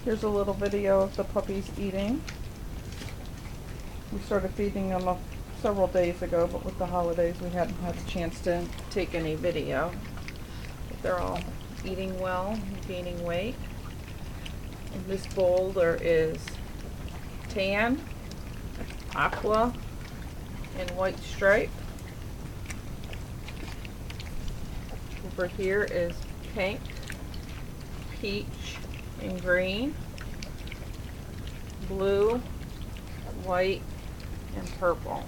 Here's a little video of the puppies eating. We started feeding them several days ago, but with the holidays we hadn't had a chance to take any video. But they're all eating well and gaining weight. In this bowl there is tan, aqua, and white stripe. Over here is pink, peach, and green, blue, white, and purple.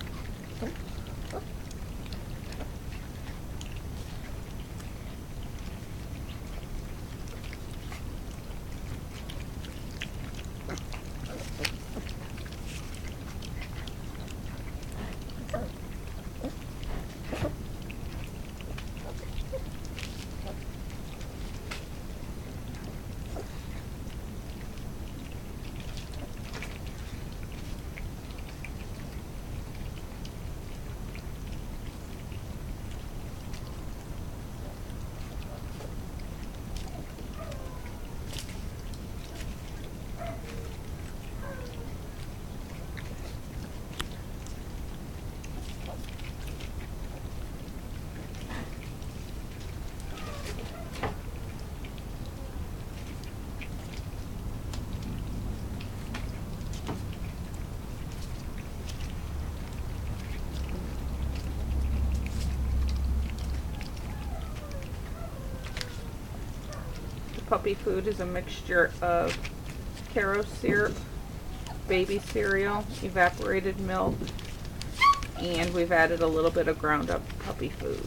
Puppy food is a mixture of Caro syrup, baby cereal, evaporated milk, and we've added a little bit of ground up puppy food.